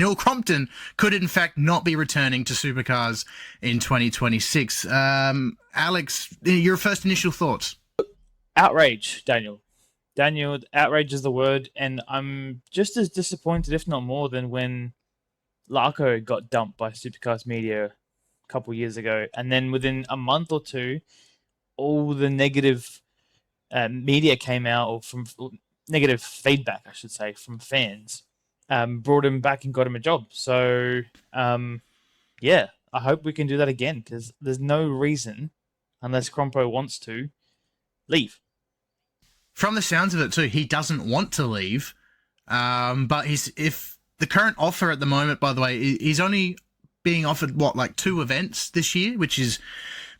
Neil Crompton could in fact not be returning to Supercars in 2026. Alex, your first initial thoughts? Outrage, Daniel. Daniel, outrage is the word, and I'm just as disappointed, if not more, than when Larko got dumped by Supercars Media a couple years ago, and then within a month or two, all the negative media came out, or negative feedback, I should say, from fans, brought him back and got him a job. So, yeah, I hope we can do that again, because there's no reason, unless Crompo wants to, leave. From the sounds of it too, he doesn't want to leave. But if the current offer at the moment, by the way, he's only being offered like 2 events this year, which is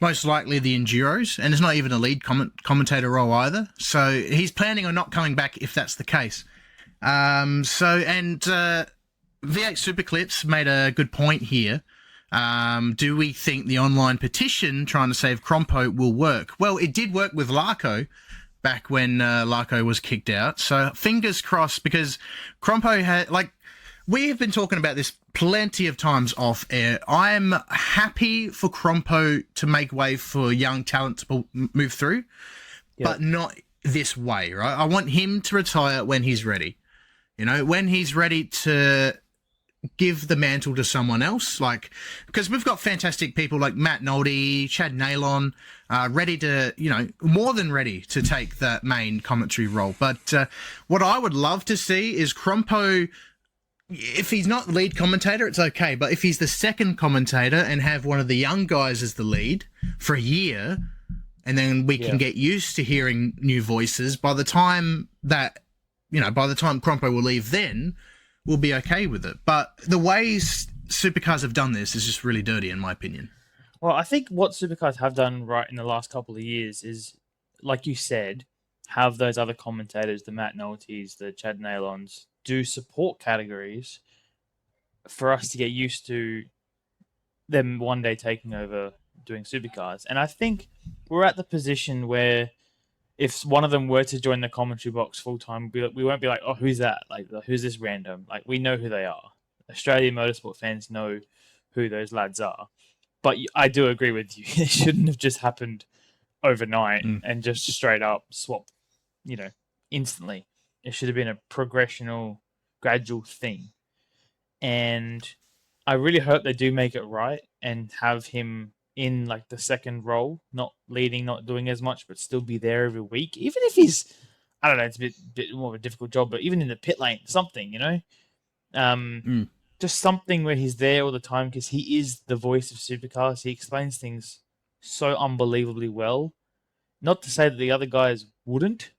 most likely the Enduros, and it's not even a lead commentator role either. So he's planning on not coming back if that's the case. V8 Superclips made a good point here. Do we think the online petition trying to save Crompo will work? Well, it did work with Larko back when Larko was kicked out. So fingers crossed, because Crompo had, we have been talking about this plenty of times off air. I'm happy for Crompo to make way for young talent to move through, but not this way, right? I want him to retire when he's ready. You know, when he's ready to give the mantle to someone else, because we've got fantastic people like Matt Noldy, Chad Nalon, ready to, more than ready to take that main commentary role. But what I would love to see is Crompo, if he's not lead commentator, it's okay. But if he's the second commentator and have one of the young guys as the lead for a year, and then we can get used to hearing new voices, by the time Crompo will leave, then we'll be okay with it. But the ways Supercars have done this is just really dirty, in my opinion. Well, I think what Supercars have done right in the last couple of years is, like you said, have those other commentators, the Matt Noltys, the Chad Nalons, do support categories for us to get used to them one day taking over doing Supercars. And I think we're at the position where if one of them were to join the commentary box full time, we won't be like, oh, who's that? Who's this random? We know who they are. Australian motorsport fans know who those lads are. But I do agree with you. It shouldn't have just happened overnight and just straight up swap, instantly. It should have been a progressional, gradual thing. And I really hope they do make it right and have him in the second role, not leading, not doing as much, but still be there every week. Even if he's, I don't know, it's a bit more of a difficult job, but even in the pit lane, something, just something where he's there all the time, because he is the voice of Supercars. He explains things so unbelievably well. Not to say that the other guys wouldn't,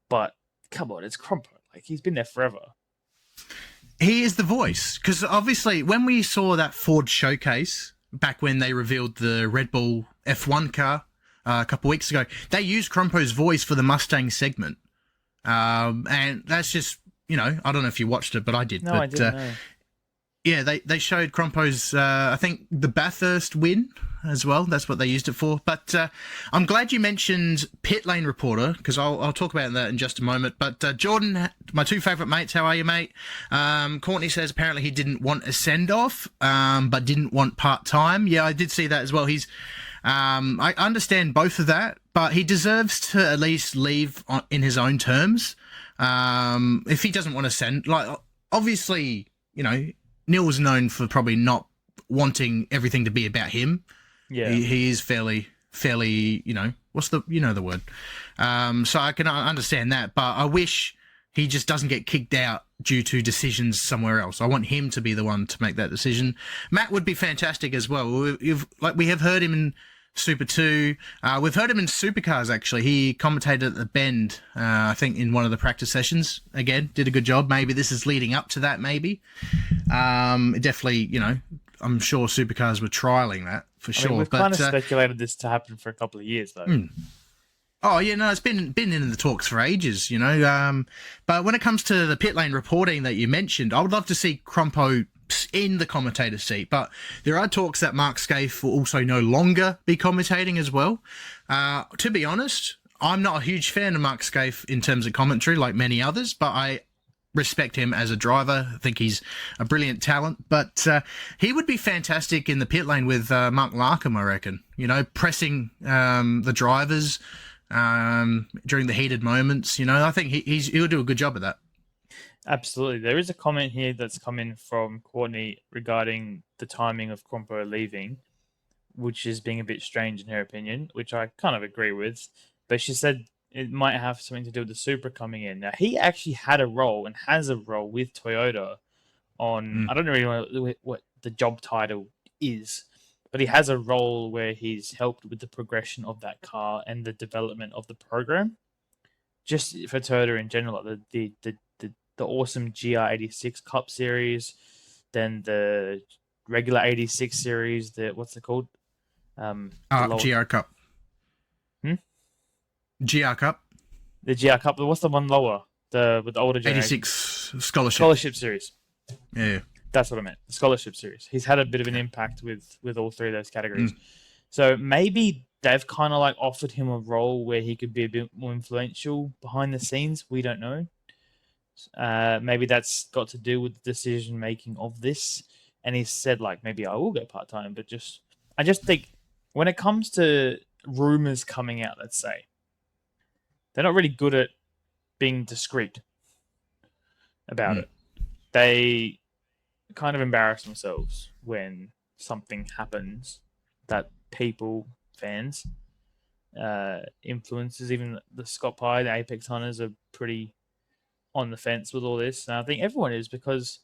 but come on, it's Crompo. He's been there forever. He is the voice, because obviously when we saw that Ford showcase back when they revealed the Red Bull F1 car a couple of weeks ago, they used Crompo's voice for the Mustang segment. And that's just, I don't know if you watched it, but I did. No, I didn't know. Yeah, they showed Crompo's, I think, the Bathurst win as well. That's what they used it for. But I'm glad you mentioned Pit Lane Reporter, because I'll talk about that in just a moment. But Jordan, my 2 favourite mates, how are you, mate? Courtney says apparently he didn't want a send-off, but didn't want part-time. Yeah, I did see that as well. He's, I understand both of that, but he deserves to at least leave in his own terms. If he doesn't want to send, obviously, Neil was known for probably not wanting everything to be about him. Yeah, he is fairly, what's the word. So I can understand that, but I wish he just doesn't get kicked out due to decisions somewhere else. I want him to be the one to make that decision. Matt would be fantastic as well. We have heard him in Super 2. We've heard him in Supercars, actually. He commentated at the Bend, I think, in one of the practice sessions. Again, did a good job. Maybe this is leading up to that, maybe. Definitely, I'm sure Supercars were trialling that, for sure. We've kind of speculated this to happen for a couple of years, though. Oh, yeah, no, it's been in the talks for ages, But when it comes to the pit lane reporting that you mentioned, I would love to see Crompo in the commentator seat, but there are talks that Mark Scaife will also no longer be commentating as well. To be honest, I'm not a huge fan of Mark Scaife in terms of commentary, like many others, but I respect him as a driver. I think he's a brilliant talent, but he would be fantastic in the pit lane with Mark Larkham, I reckon. You know, pressing the drivers during the heated moments. You know, I think he'll do a good job of that. Absolutely. There is a comment here that's come in from Courtney regarding the timing of Crompo leaving, which is being a bit strange in her opinion, which I kind of agree with. But she said it might have something to do with the Supra coming in. Now, he actually had a role and has a role with Toyota on, I don't really know what the job title is, but he has a role where he's helped with the progression of that car and the development of the program. Just for Toyota in general, like the awesome GR86 Cup series, then the regular 86 series, what's it called? GR Cup. GR Cup. The GR Cup. What's the one lower? With the older generation. 86 Scholarship. Scholarship series. Yeah. That's what I meant. The Scholarship series. He's had a bit of an impact with all three of those categories. So maybe they've kind of like offered him a role where he could be a bit more influential behind the scenes. We don't know. Maybe that's got to do with the decision making of this. And he said, like, maybe I will go part time, but I just think when it comes to rumors coming out, let's say, they're not really good at being discreet about it. They kind of embarrass themselves when something happens that people, fans, influencers, even the Scott Pye, the Apex Hunters are pretty on the fence with all this. And I think everyone is, because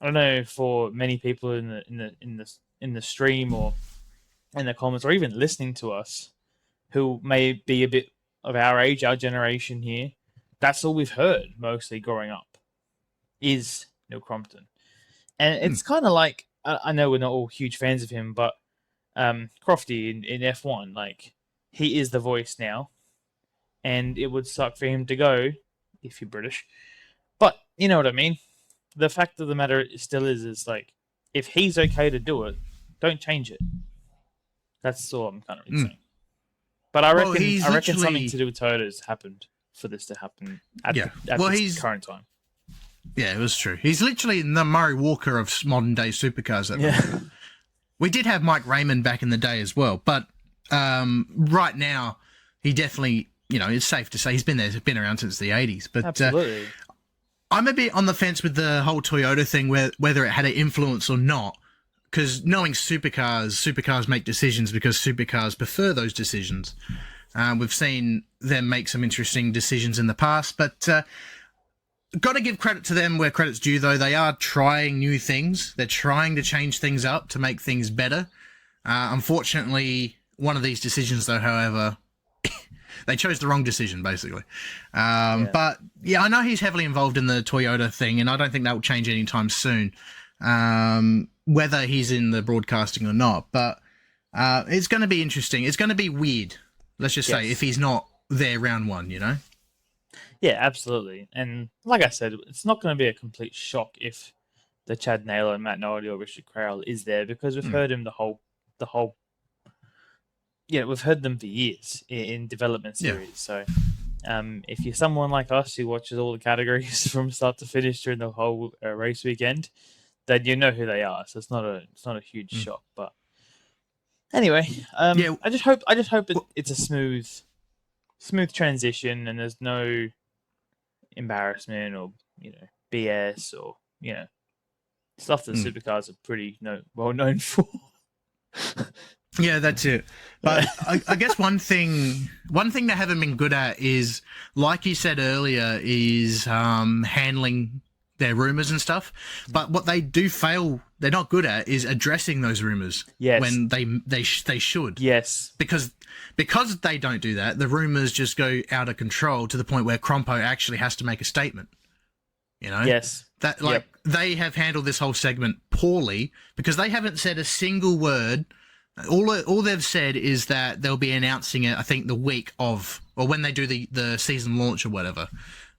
I don't know, for many people in the stream or in the comments or even listening to us who may be a bit of our age, our generation here, that's all we've heard mostly growing up is Neil Crompton. And it's kind of like, I know we're not all huge fans of him, but Crofty in F1, like, he is the voice now, and it would suck for him to go if you're British. But you know what I mean? The fact of the matter still is like, if he's okay to do it, don't change it. That's all I'm kind of saying. But I reckon something to do with Toyota's happened for this to happen at this current time. Yeah, it was true. He's literally the Murray Walker of modern day supercars. We did have Mike Raymond back in the day as well, but right now he definitely, you know, it's safe to say he's been been around since the 80s. But absolutely. I'm a bit on the fence with the whole Toyota thing, whether it had an influence or not. Because knowing supercars make decisions because supercars prefer those decisions. We've seen them make some interesting decisions in the past, but got to give credit to them where credit's due, though. They are trying new things. They're trying to change things up to make things better. Unfortunately, one of these decisions, though, however, they chose the wrong decision, basically. But, yeah, I know he's heavily involved in the Toyota thing, and I don't think that will change anytime soon. Whether he's in the broadcasting or not, but it's going to be interesting. It's going to be weird, let's just say, if he's not there round one, you know? Yeah, absolutely. And like I said, it's not going to be a complete shock if the Chad Naylor and Matt Doherty or Richard Craill is there, because we've heard him we've heard them for years in development series. So if you're someone like us who watches all the categories from start to finish during the whole race weekend, then you know who they are. So it's not a huge shock. But anyway, I just hope it's a smooth transition and there's no embarrassment or, you know, BS or, you know, stuff that supercars are pretty well known for. Yeah, that's it. But I guess one thing they haven't been good at is, like you said earlier, is handling their rumors and stuff. But what they do fail, they're not good at, is addressing those rumors. Yes. When they should. Yes. Because they don't do that, the rumors just go out of control to the point where Crompo actually has to make a statement. You know? Yes. That they have handled this whole segment poorly because they haven't said a single word. All they've said is that they'll be announcing it, I think, the week of, or when they do the season launch or whatever,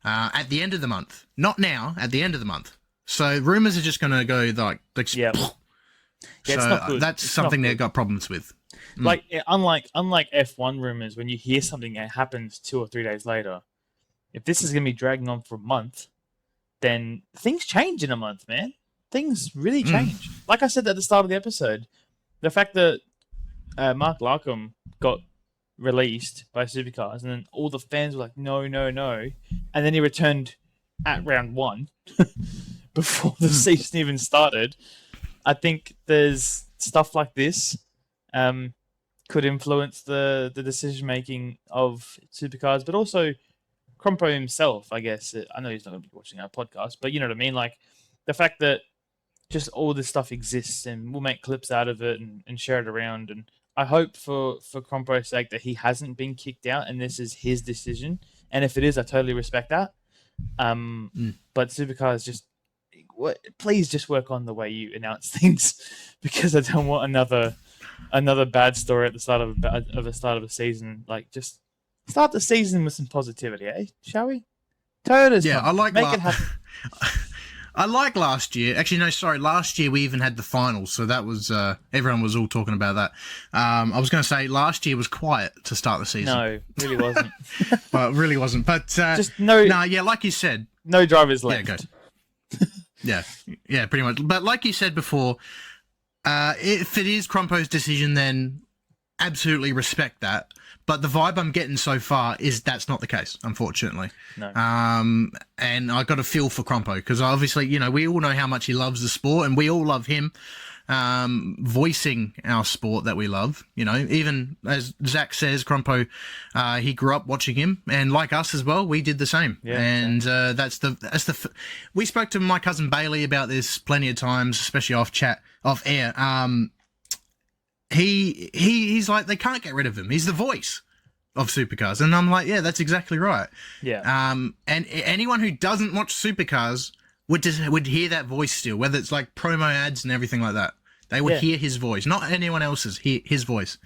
at the end of the month. Not now, at the end of the month. So rumors are just going to go like yeah, so it's not good. That's something they've got problems with. Like unlike F1 rumors, when you hear something that happens 2 or 3 days later, if this is going to be dragging on for a month, then things change in a month, man. Things really change. Like I said at the start of the episode, the fact that Mark Larkham got released by Supercars, and then all the fans were like, no, no, no. And then he returned at round 1 before the season even started. I think there's stuff like this could influence the decision-making of Supercars, but also Crompo himself, I guess. I know he's not going to be watching our podcast, but you know what I mean? Like, the fact that just all this stuff exists and we'll make clips out of it and share it around. And I hope for Crompo's sake that he hasn't been kicked out and this is his decision. And if it is, I totally respect that. But Supercars, just please just work on the way you announce things, because I don't want another bad story at the start of a season. Like, just start the season with some positivity, eh? Shall we? Toyota's yeah, fun. I like Make it happen. I like last year. Actually, no, sorry. Last year we even had the finals, so that was everyone was all talking about that. I was going to say last year was quiet to start the season. No, really wasn't. Well, it really wasn't. But just yeah, like you said, no drivers left. Yeah, good. yeah, pretty much. But like you said before, if it is Crompo's decision, then absolutely respect that. But the vibe I'm getting so far is that's not the case, unfortunately. No. And I got a feel for Crompo, because obviously, you know, we all know how much he loves the sport, and we all love him voicing our sport that we love. You know, even as Zach says, Crompo, he grew up watching him, and like us as well, we did the same. Yeah, and we spoke to my cousin Bailey about this plenty of times, especially off air. He's like, they can't get rid of him. He's the voice of Supercars. And I'm like, yeah, that's exactly right. Yeah. And anyone who doesn't watch Supercars would hear that voice still, whether it's like promo ads and everything like that. They would hear his voice, not anyone else's, his voice.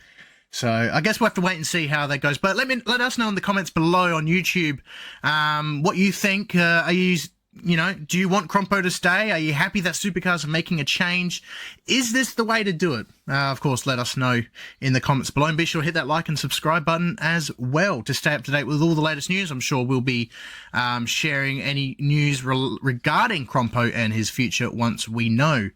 So I guess we'll have to wait and see how that goes. But let us know in the comments below on YouTube what you think. Are you know, do you want Crompo to stay? Are you happy that Supercars are making a change? Is this the way to do it? Of course, let us know in the comments below. And be sure to hit that like and subscribe button as well to stay up to date with all the latest news. I'm sure we'll be sharing any news regarding Crompo and his future once we know.